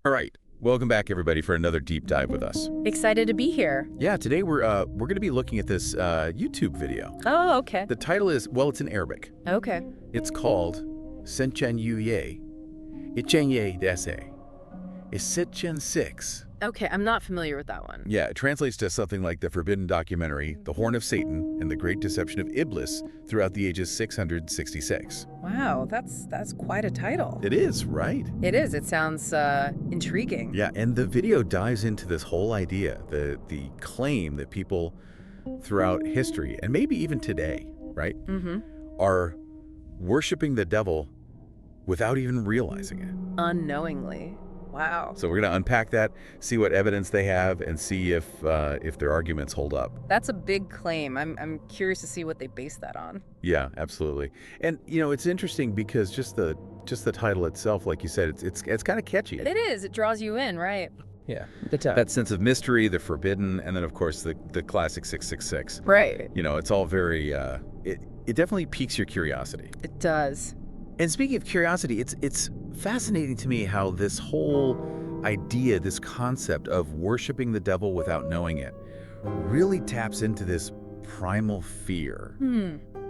All right. Welcome back, everybody, for another deep dive with us. Excited to be here. Yeah, today we're going to be looking at this YouTube video. Oh, okay. The title is, well, it's in Arabic. Okay. It's called Senchen Yuye, Ichenye Dese, Isitchen 6. Okay, I'm not familiar with that one. Yeah, it translates to something like the forbidden documentary, The Horn of Satan, and the Great Deception of Iblis throughout the ages 666. Wow, that's quite a title. It is, right? It is. It sounds intriguing. Yeah, and the video dives into this whole idea, the claim that people throughout history, and maybe even today, right, are worshiping the devil without even realizing it. Unknowingly. Wow. So we're going to unpack that, see what evidence they have, and see if their arguments hold up. That's a big claim. I'm curious to see what they base that on. Yeah, absolutely. And it's interesting because just the title itself, like you said, it's kind of catchy. It is. It draws you in, right? Yeah. That sense of mystery, the forbidden, and then of course the classic 666. Right. It's all very it definitely piques your curiosity. It does. And speaking of curiosity, it's fascinating to me how this whole idea, this concept of worshiping the devil without knowing it, really taps into this primal fear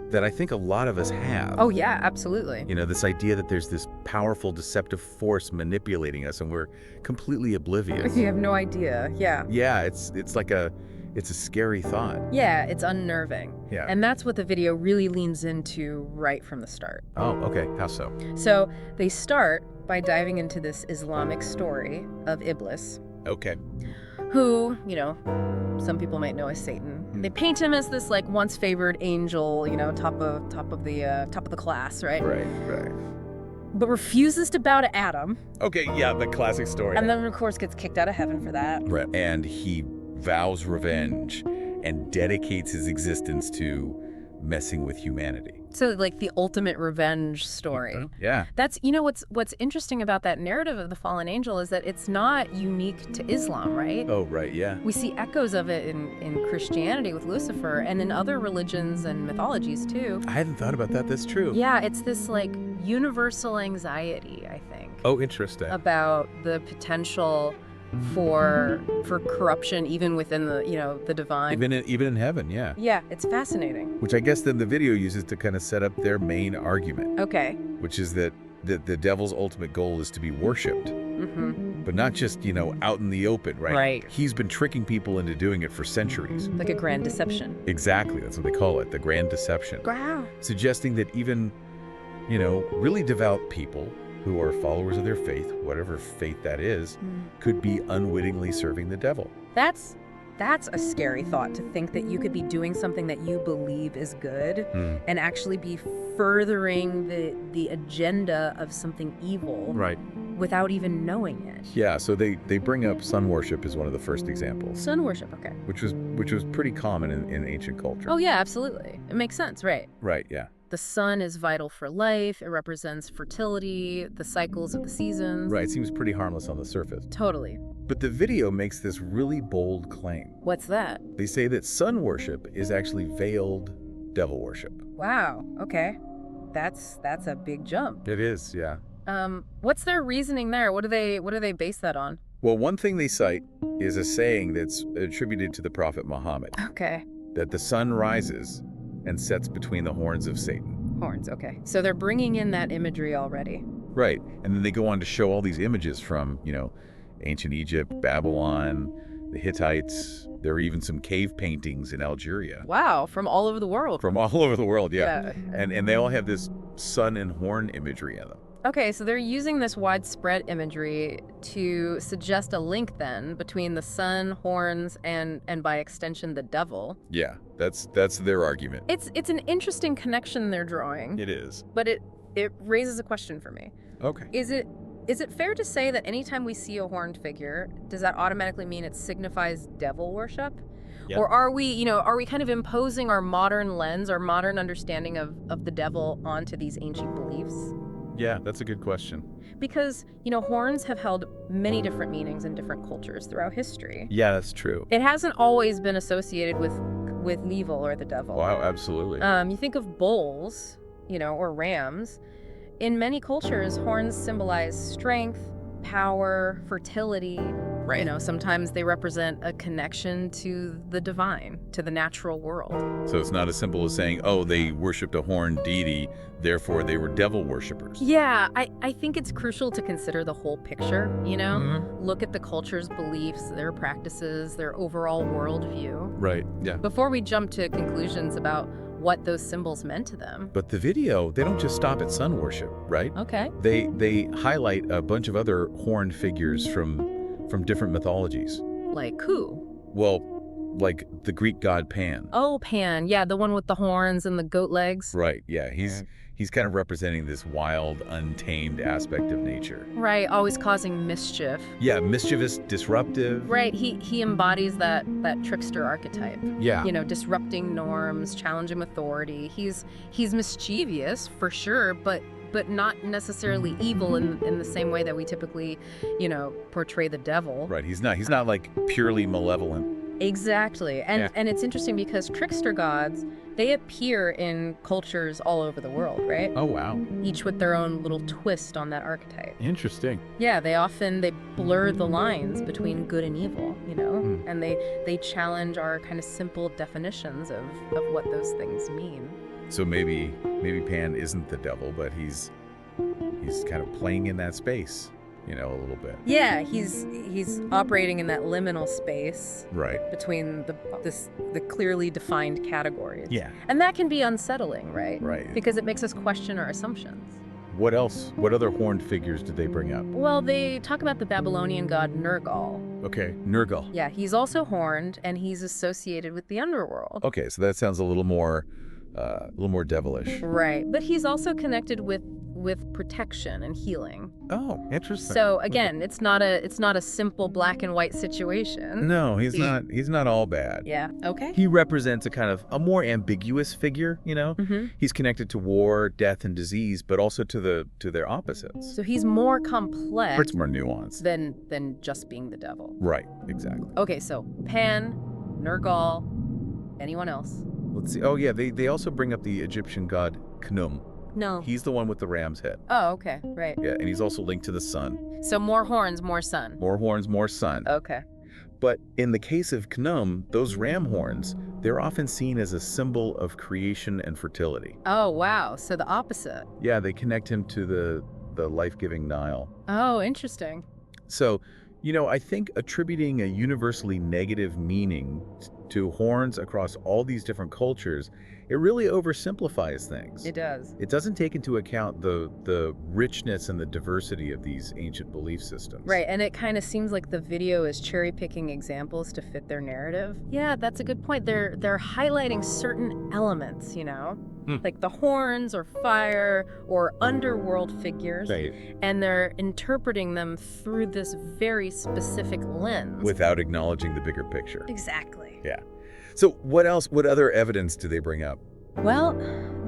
that I think a lot of us have. Oh, yeah, absolutely. This idea that there's this powerful, deceptive force manipulating us and we're completely oblivious. You have no idea. Yeah. Yeah, it's like it's a scary thought. Yeah, it's unnerving. Yeah. And that's what the video really leans into right from the start. Oh, okay. How so? So they start by diving into this Islamic story of Iblis, Okay. who, some people might know as Satan. They paint him as this like once favored angel, top of the class, right? Right. But refuses to bow to Adam, Okay, yeah, the classic story. and then of course gets kicked out of heaven for that. Right. And he vows revenge and dedicates his existence to messing with humanity. So like the ultimate revenge story. Yeah. That's what's interesting about that narrative of the fallen angel is that it's not unique to Islam, right? Oh, right, yeah. We see echoes of it in Christianity with Lucifer and in other religions and mythologies too. I hadn't thought about that. That's true. Yeah, it's this like universal anxiety, I think, Oh, interesting. about the potential for corruption even within the divine. Even in heaven, yeah. Yeah, it's fascinating. Which I guess then the video uses to kind of set up their main argument, Okay. which is that the devil's ultimate goal is to be worshipped, but not just, out in the open, right? Right. He's been tricking people into doing it for centuries. Like a grand deception. Exactly. That's what they call it, the grand deception. Wow. Suggesting that even, really devout people who are followers of their faith, whatever faith that is, could be unwittingly serving the devil. That's a scary thought, to think that you could be doing something that you believe is good and actually be furthering the agenda of something evil Right. without even knowing it. Yeah, so they bring up sun worship as one of the first examples, Sun worship, okay. which was pretty common in ancient culture. Oh yeah, absolutely. It makes sense, right? Right, yeah. The sun is vital for life. It represents fertility, the cycles of the seasons. Right, it seems pretty harmless on the surface. Totally. But the video makes this really bold claim. What's that? They say that sun worship is actually veiled devil worship. Wow. Okay. That's a big jump. It is, yeah. What's their reasoning there? What do they base that on? Well, one thing they cite is a saying that's attributed to the prophet Muhammad, Okay. that the sun rises and sets between the horns of Satan. Horns, okay. So they're bringing in that imagery already. Right. And then they go on to show all these images from, ancient Egypt, Babylon, the Hittites. There are even some cave paintings in Algeria. Wow, from all over the world. From all over the world, yeah. Yeah. And they all have this sun and horn imagery in them. Okay, so they're using this widespread imagery to suggest a link then between the sun, horns, and by extension the devil. Yeah, that's their argument. It's an interesting connection they're drawing. It is. But it raises a question for me. Okay. Is it fair to say that anytime we see a horned figure, does that automatically mean it signifies devil worship? Yeah. Or are we kind of imposing our modern lens, our modern understanding of the devil onto these ancient beliefs? Yeah, that's a good question. Because, horns have held many different meanings in different cultures throughout history. Yeah, that's true. It hasn't always been associated with evil or the devil. Wow, absolutely. You think of bulls, or rams. In many cultures, horns symbolize strength, power, fertility. Right. You know, sometimes they represent a connection to the divine, to the natural world. So it's not as simple as saying, oh, they worshipped a horned deity, therefore they were devil worshippers. Yeah, I think it's crucial to consider the whole picture, you know? Mhm. Look at the culture's beliefs, their practices, their overall worldview, Right, yeah. before we jump to conclusions about what those symbols meant to them. But the video, they don't just stop at sun worship, right? Okay. They highlight a bunch of other horned figures from different mythologies. Like who? Well, like the Greek god Pan. Oh, Pan. Yeah, the one with the horns and the goat legs. Right, yeah. He's kind of representing this wild, untamed aspect of nature. Right, always causing mischief. Yeah, mischievous, disruptive. Right, he embodies that trickster archetype. Yeah. You know, disrupting norms, challenging authority. He's mischievous for sure, but not necessarily evil in the same way that we typically, you know, portray the devil. Right, he's not like purely malevolent. Exactly. And Yeah. and it's interesting because trickster gods, they appear in cultures all over the world, right? Oh, wow. Each with their own little twist on that archetype. Interesting. Yeah, they blur the lines between good and evil, you know? Hmm. And they challenge our kind of simple definitions of what those things mean. So maybe Pan isn't the devil, but he's kind of playing in that space, you know, a little bit. Yeah, he's operating in that liminal space Right. between the clearly defined categories. Yeah. And that can be unsettling, right? Right. Because it makes us question our assumptions. What else? What other horned figures did they bring up? Well, they talk about the Babylonian god Nergal. Okay, Nergal. Yeah, he's also horned, and he's associated with the underworld. Okay, so that sounds a little more devilish. Right, but he's also connected with protection and healing. Oh, interesting. So again, it's not a simple black and white situation. No, he's not all bad. Yeah. Okay. He represents a kind of a more ambiguous figure, you know? Mm-hmm. He's connected to war, death, and disease, but also to their opposites. So he's more It's complex more nuanced. than just being the devil. Right, exactly. Okay, so Pan, Nergal, anyone else? Let's see. Oh, yeah, they also bring up the Egyptian god Khnum. No. He's the one with the ram's head. Oh, okay, right. Yeah, and he's also linked to the sun. So more horns, more sun. More horns, more sun. Okay. But in the case of Khnum, those ram horns, they're often seen as a symbol of creation and fertility. Oh, wow. So the opposite. Yeah, they connect him to the life-giving Nile. Oh, interesting. So, you know, I think attributing a universally negative meaning to horns across all these different cultures, it really oversimplifies things. It does. It doesn't take into account the richness and the diversity of these ancient belief systems. Right, and it kind of seems like the video is cherry-picking examples to fit their narrative. Yeah, that's a good point. They're highlighting certain elements, you know? Like the horns or fire or underworld figures. Right. And they're interpreting them through this very specific lens. Without acknowledging the bigger picture. Exactly. Yeah. So what other evidence do they bring up? Well,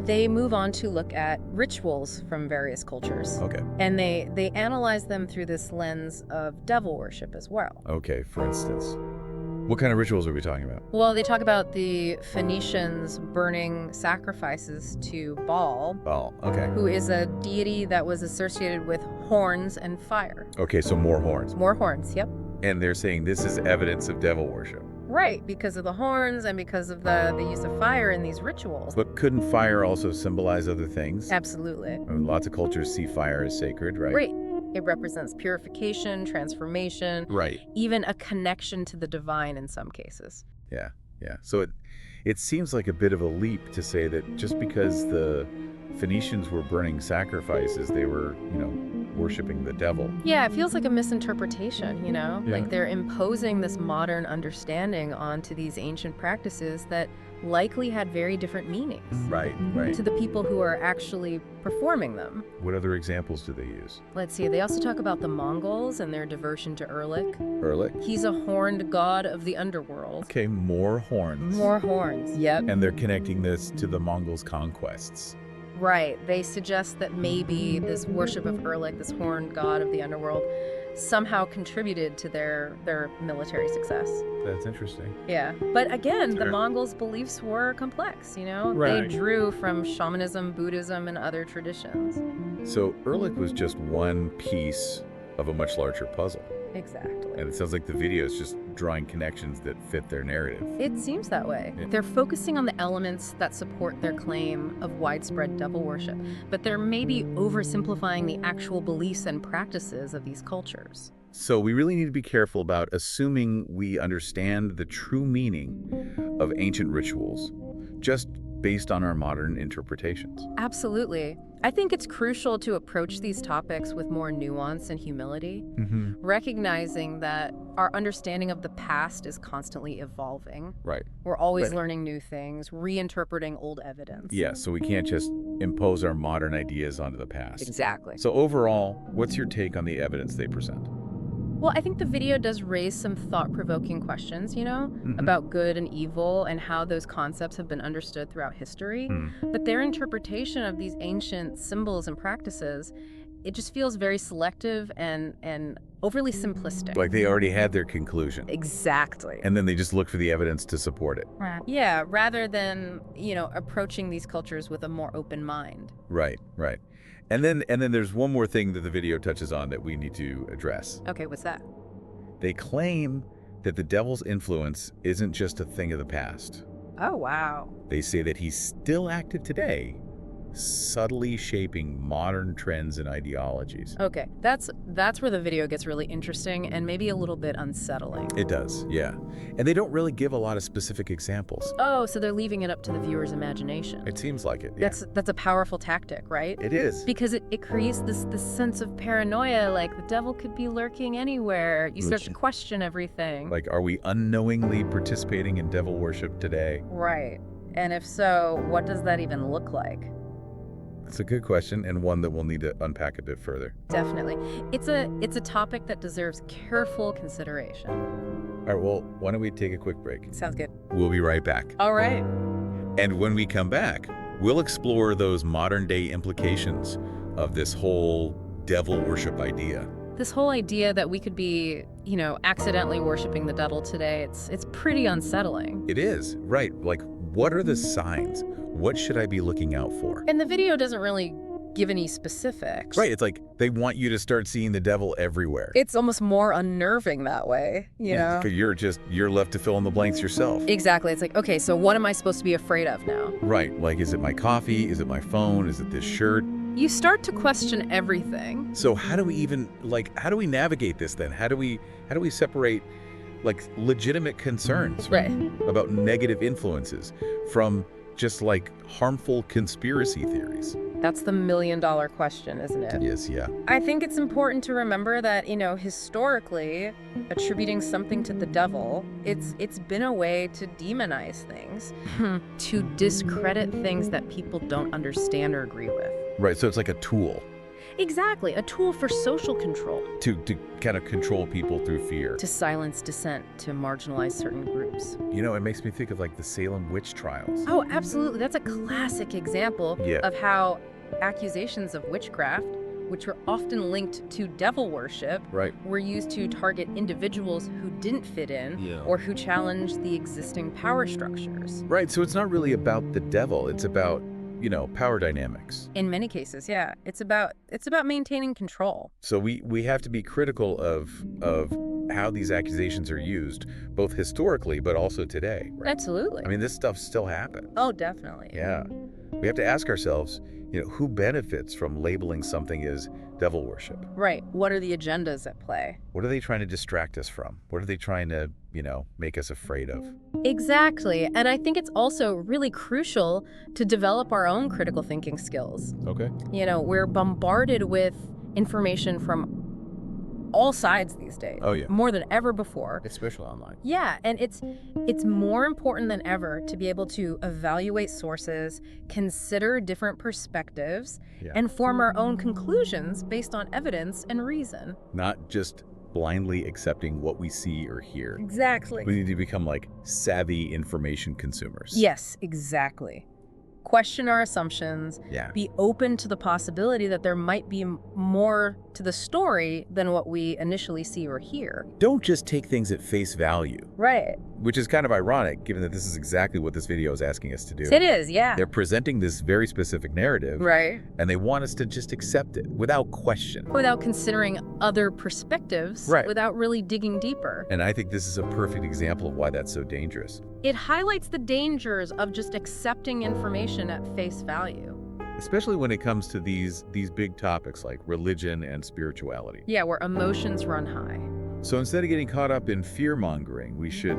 they move on to look at rituals from various cultures. Okay. And they analyze them through this lens of devil worship as well. Okay, for instance. What kind of rituals are we talking about? Well, they talk about the Phoenicians burning sacrifices to Baal, Oh, okay. who is a deity that was associated with horns and fire. Okay, so more horns. More horns, yep. And they're saying this is evidence of devil worship. Right, because of the horns and because of the use of fire in these rituals. But couldn't fire also symbolize other things? Absolutely. I mean, lots of cultures see fire as sacred, right? Right. It represents purification, transformation, Right. even a connection to the divine in some cases. Yeah, yeah. So it seems like a bit of a leap to say that just because the Phoenicians were burning sacrifices, they were, you know, worshiping the devil. Yeah, it feels like a misinterpretation, you know? Yeah. Like they're imposing this modern understanding onto these ancient practices that likely had very different meanings Right, right. to the people who are actually performing them. What other examples do they use? Let's see, they also talk about the Mongols and their devotion to Erlik. Erlik? He's a horned god of the underworld. Okay, more horns. More horns, yep. And they're connecting this to the Mongols' conquests. Right. They suggest that maybe this worship of Erlik, this horned god of the underworld, somehow contributed to their military success. That's interesting. Yeah. But again, the Sure. Mongols' beliefs were complex, you know? Right. They drew from shamanism, Buddhism, and other traditions. So Erlik was just one piece of a much larger puzzle. Exactly. And it sounds like the video is just drawing connections that fit their narrative. It seems that way. Yeah. They're focusing on the elements that support their claim of widespread devil worship, but they're maybe oversimplifying the actual beliefs and practices of these cultures. So we really need to be careful about assuming we understand the true meaning of ancient rituals just based on our modern interpretations. Absolutely. I think it's crucial to approach these topics with more nuance and humility, recognizing that our understanding of the past is constantly evolving. Right. We're always Right. learning new things, reinterpreting old evidence. Yeah, so we can't just impose our modern ideas onto the past. Exactly. So overall, what's your take on the evidence they present? Well, I think the video does raise some thought-provoking questions, about good and evil and how those concepts have been understood throughout history. But their interpretation of these ancient symbols and practices, it just feels very selective and overly simplistic. Like they already had their conclusion, Exactly. and then they just look for the evidence to support it. Yeah, rather than, approaching these cultures with a more open mind. Right, right. And then there's one more thing that the video touches on that we need to address. Okay, what's that? They claim that the devil's influence isn't just a thing of the past. Oh, wow. They say that he's still active today, subtly shaping modern trends and ideologies. Okay, that's where the video gets really interesting and maybe a little bit unsettling. It does, yeah. And they don't really give a lot of specific examples. Oh, so they're leaving it up to the viewer's imagination. It seems like it, yeah. That's a powerful tactic, right? It is. Because it creates this sense of paranoia, like the devil could be lurking anywhere. You start to question everything. Like, are we unknowingly participating in devil worship today? Right. And if so, what does that even look like? It's a good question, and one that we'll need to unpack a bit further. Definitely. It's a topic that deserves careful consideration. All right, well, why don't we take a quick break? Sounds good. We'll be right back. All right. And when we come back, we'll explore those modern-day implications of this whole devil worship idea. This whole idea that we could be, accidentally worshiping the devil today, it's pretty unsettling. It is, right. Like, what are the signs? What should I be looking out for? And the video doesn't really give any specifics. Right, it's like they want you to start seeing the devil everywhere. It's almost more unnerving that way, you know? 'Cause you're left to fill in the blanks yourself. Exactly. It's like, okay, so what am I supposed to be afraid of now? Right, like, is it my coffee? Is it my phone? Is it this shirt? You start to question everything. So how do we navigate this then? How do we separate like legitimate concerns Right. about negative influences from just like harmful conspiracy theories? That's the million-dollar question, isn't it? Yes, yeah. I think it's important to remember that, historically, attributing something to the devil, it's been a way to demonize things, to discredit things that people don't understand or agree with. Right, so it's like a tool Exactly, a tool for social control. to kind of control people through fear. To silence dissent, to marginalize certain groups. It makes me think of like the Salem witch trials. Oh, absolutely. That's a classic example Yeah. of how accusations of witchcraft, which were often linked to devil worship, Right. were used to target individuals who didn't fit in or who challenged the existing power structures. Right, so it's not really about the devil, it's about, power dynamics. In many cases, yeah. It's about maintaining control. So we have to be critical of how these accusations are used, both historically but also today. Right? Absolutely. I mean, this stuff still happens. Oh, definitely. Yeah. We have to ask ourselves, who benefits from labeling something as devil worship? Right. What are the agendas at play? What are they trying to distract us from? What are they trying to, make us afraid of? Exactly. And I think it's also really crucial to develop our own critical thinking skills. Okay. We're bombarded with information from all sides these days. Oh, yeah. More than ever before. Especially online. Yeah, and it's more important than ever to be able to evaluate sources, consider different perspectives, Yeah. and form our own conclusions based on evidence and reason. Not just blindly accepting what we see or hear. Exactly. We need to become like savvy information consumers. Yes, exactly. question our assumptions, Yeah. be open to the possibility that there might be more to the story than what we initially see or hear. Don't just take things at face value, Right. which is kind of ironic given that this is exactly what this video is asking us to do. It is, yeah. They're presenting this very specific narrative, Right. and they want us to just accept it without question. Without considering other perspectives, Right. without really digging deeper. And I think this is a perfect example of why that's so dangerous. It highlights the dangers of just accepting information at face value. Especially when it comes to these big topics like religion and spirituality. Yeah, where emotions run high. So instead of getting caught up in fear-mongering, we should,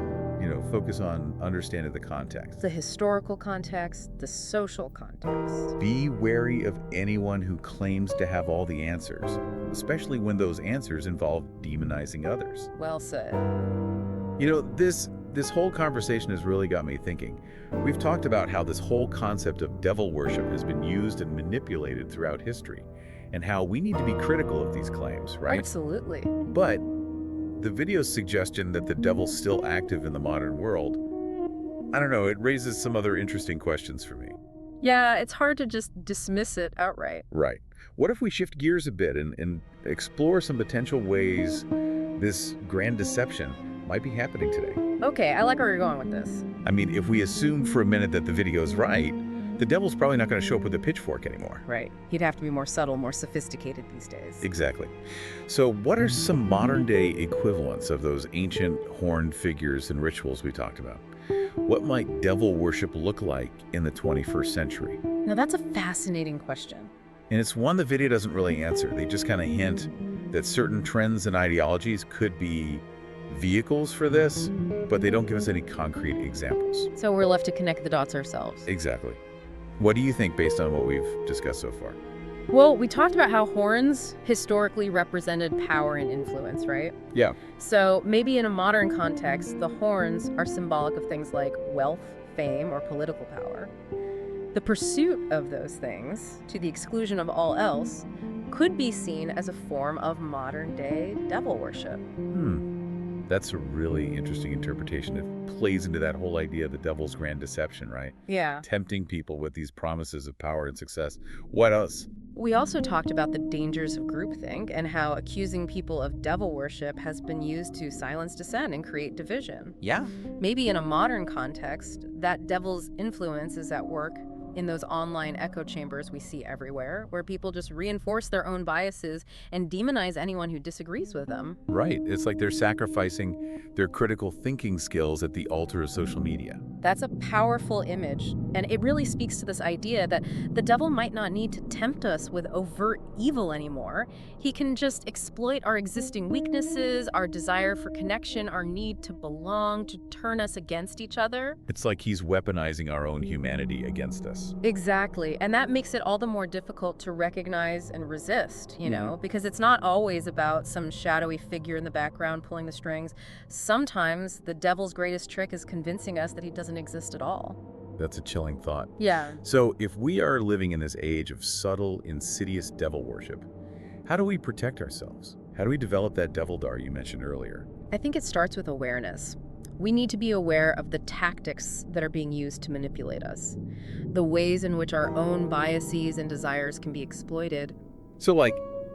focus on understanding the context. The historical context, the social context. Be wary of anyone who claims to have all the answers, especially when those answers involve demonizing others. Well said. This whole conversation has really got me thinking. We've talked about how this whole concept of devil worship has been used and manipulated throughout history, and how we need to be critical of these claims, right? Absolutely. But the video's suggestion that the devil's still active in the modern world, I don't know, it raises some other interesting questions for me. Yeah, it's hard to just dismiss it outright. Right. What if we shift gears a bit and explore some potential ways this grand deception might be happening today? Okay, I like where you're going with this. I mean, if we assume for a minute that the video is right, the devil's probably not going to show up with a pitchfork anymore. Right. He'd have to be more subtle, more sophisticated these days. Exactly. So what are some modern-day equivalents of those ancient horned figures and rituals we talked about? What might devil worship look like in the 21st century? Now, that's a fascinating question. And it's one the video doesn't really answer. They just kind of hint that certain trends and ideologies could be vehicles for this, but they don't give us any concrete examples. So we're left to connect the dots ourselves. Exactly. What do you think based on what we've discussed so far? Well, we talked about how horns historically represented power and influence, right? Yeah. So maybe in a modern context, the horns are symbolic of things like wealth, fame, or political power. The pursuit of those things, to the exclusion of all else, could be seen as a form of modern-day devil worship. That's a really interesting interpretation. It plays into that whole idea of the devil's grand deception, right? Yeah. Tempting people with these promises of power and success. What else? We also talked about the dangers of groupthink and how accusing people of devil worship has been used to silence dissent and create division. Yeah. Maybe in a modern context, that devil's influence is at work in those online echo chambers we see everywhere, where people just reinforce their own biases and demonize anyone who disagrees with them. Right. It's like they're sacrificing their critical thinking skills at the altar of social media. That's a powerful image, and it really speaks to this idea that the devil might not need to tempt us with overt evil anymore. He can just exploit our existing weaknesses, our desire for connection, our need to belong, to turn us against each other. It's like he's weaponizing our own humanity against us. Exactly, and that makes it all the more difficult to recognize and resist, because it's not always about some shadowy figure in the background pulling the strings. Sometimes the devil's greatest trick is convincing us that he doesn't exist at all. That's a chilling thought. Yeah. So if we are living in this age of subtle, insidious devil worship, how do we protect ourselves? How do we develop that devil dar you mentioned earlier? I think it starts with awareness. We need to be aware of the tactics that are being used to manipulate us, the ways in which our own biases and desires can be exploited. So like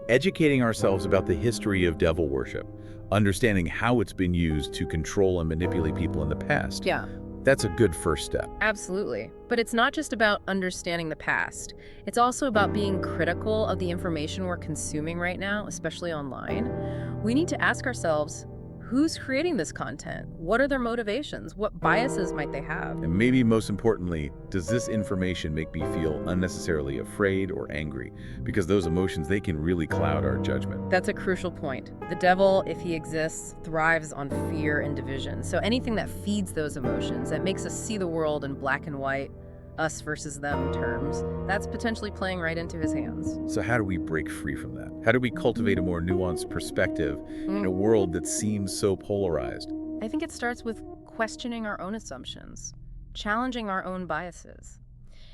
educating ourselves about the history of devil worship, understanding how it's been used to control and manipulate people in the past. Yeah. That's a good first step. Absolutely. But it's not just about understanding the past. It's also about being critical of the information we're consuming right now, especially online. We need to ask ourselves, who's creating this content? What are their motivations? What biases might they have? And maybe most importantly, does this information make me feel unnecessarily afraid or angry? Because those emotions, they can really cloud our judgment. That's a crucial point. The devil, if he exists, thrives on fear and division. So anything that feeds those emotions, that makes us see the world in black and white, us versus them terms, that's potentially playing right into his hands. So how do we break free from that? How do we cultivate a more nuanced perspective in a world that seems so polarized? I think it starts with questioning our own assumptions, challenging our own biases.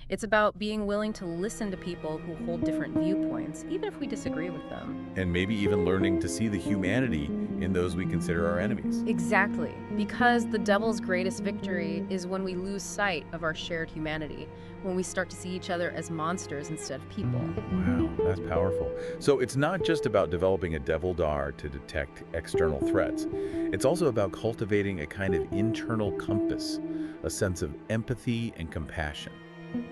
It's about being willing to listen to people who hold different viewpoints, even if we disagree with them. And maybe even learning to see the humanity in those we consider our enemies. Exactly. Because the devil's greatest victory is when we lose sight of our shared humanity, when we start to see each other as monsters instead of people. Wow, that's powerful. So it's not just about developing a devil dar to detect external threats. It's also about cultivating a kind of internal compass, a sense of empathy and compassion.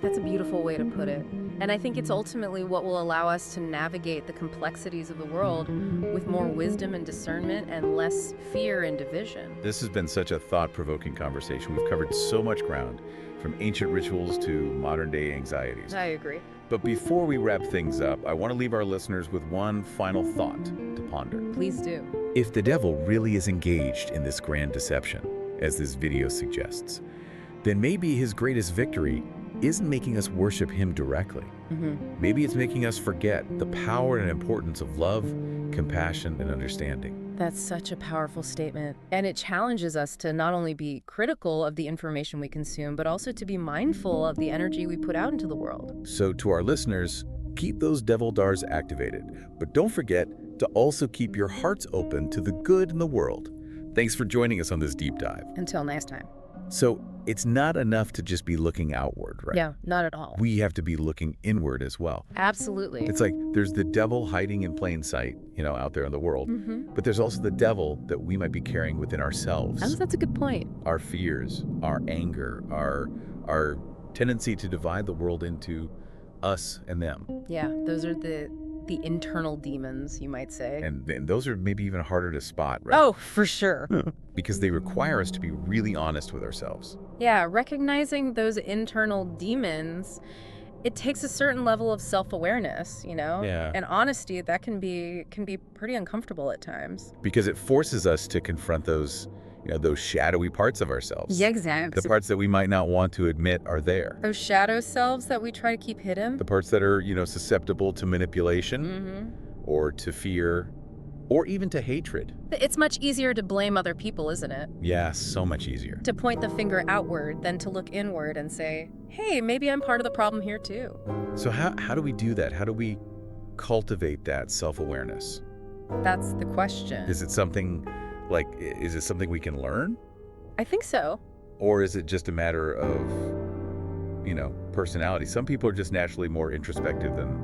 That's a beautiful way to put it. And I think it's ultimately what will allow us to navigate the complexities of the world with more wisdom and discernment and less fear and division. This has been such a thought-provoking conversation. We've covered so much ground, from ancient rituals to modern-day anxieties. I agree. But before we wrap things up, I want to leave our listeners with one final thought to ponder. Please do. If the devil really is engaged in this grand deception, as this video suggests, then maybe his greatest victory isn't making us worship him directly. Maybe it's making us forget the power and importance of love, compassion, and understanding. That's such a powerful statement. And it challenges us to not only be critical of the information we consume, but also to be mindful of the energy we put out into the world. So to our listeners, keep those devil dars activated, but don't forget to also keep your hearts open to the good in the world. Thanks for joining us on this deep dive. Until next time. So it's not enough to just be looking outward, right? Yeah, not at all. We have to be looking inward as well. Absolutely. It's like there's the devil hiding in plain sight, out there in the world. But there's also the devil that we might be carrying within ourselves. That's a good point. Our fears, our anger, our tendency to divide the world into us and them. Yeah, those are the internal demons, you might say. And those are maybe even harder to spot, right? Oh, for sure. Because they require us to be really honest with ourselves. Yeah, recognizing those internal demons, it takes a certain level of self-awareness, Yeah. And honesty that can be pretty uncomfortable at times. Because it forces us to confront those shadowy parts of ourselves. Yeah, exactly. The parts that we might not want to admit are there. Those shadow selves that we try to keep hidden. The parts that are, susceptible to manipulation or to fear or even to hatred. It's much easier to blame other people, isn't it? Yeah, so much easier. To point the finger outward than to look inward and say, hey, maybe I'm part of the problem here too. So how do we do that? How do we cultivate that self-awareness? That's the question. Is it something we can learn? I think so. Or is it just a matter of, personality? Some people are just naturally more introspective than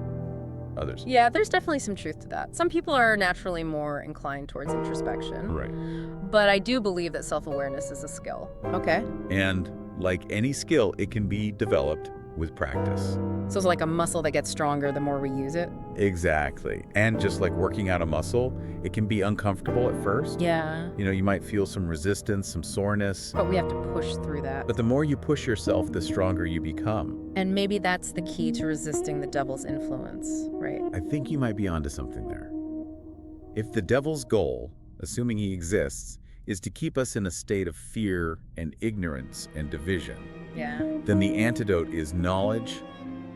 others. Yeah, there's definitely some truth to that. Some people are naturally more inclined towards introspection. Right. But I do believe that self-awareness is a skill. Okay. And like any skill, it can be developed with practice. So it's like a muscle that gets stronger the more we use it? Exactly. And just like working out a muscle, it can be uncomfortable at first. Yeah. You might feel some resistance, some soreness. But we have to push through that. But the more you push yourself, the stronger you become. And maybe that's the key to resisting the devil's influence, right? I think you might be onto something there. If the devil's goal, assuming he exists, is to keep us in a state of fear and ignorance and division, Yeah. then the antidote is knowledge,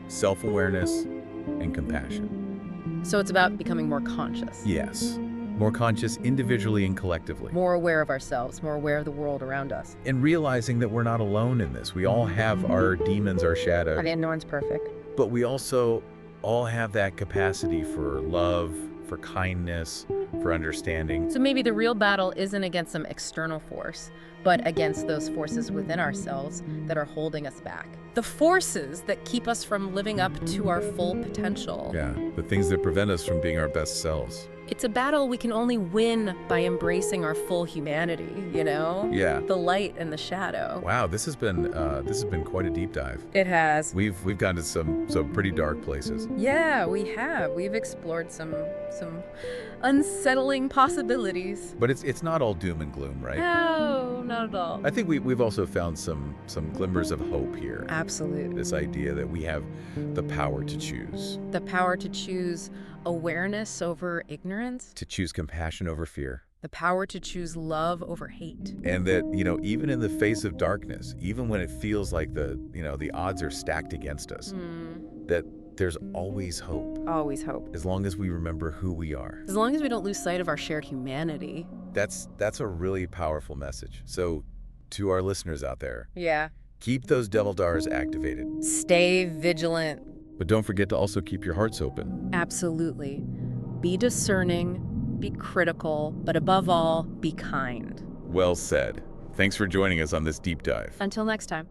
self-awareness, and compassion. So it's about becoming more conscious. Yes, more conscious individually and collectively. More aware of ourselves, more aware of the world around us. And realizing that we're not alone in this. We all have our demons, our shadow. I mean, no one's perfect. But we also all have that capacity for love, for kindness, for understanding. So maybe the real battle isn't against some external force, but against those forces within ourselves that are holding us back. The forces that keep us from living up to our full potential. Yeah, the things that prevent us from being our best selves. It's a battle we can only win by embracing our full humanity, Yeah. The light and the shadow. Wow, this has been quite a deep dive. It has. We've gone to some pretty dark places. Yeah, we have. We've explored some unsettling possibilities. But it's not all doom and gloom, right? No, not at all. I think we've also found some glimmers of hope here. Absolutely. This idea that we have the power to choose. The power to choose awareness over ignorance. To choose compassion over fear. The power to choose love over hate. And that, even in the face of darkness, even when it feels like the odds are stacked against us, that there's always hope. Always hope. As long as we remember who we are. As long as we don't lose sight of our shared humanity. That's a really powerful message. So to our listeners out there, Yeah. keep those devil dars activated. Stay vigilant. But don't forget to also keep your hearts open. Absolutely. Be discerning, be critical, but above all, be kind. Well said. Thanks for joining us on this deep dive. Until next time.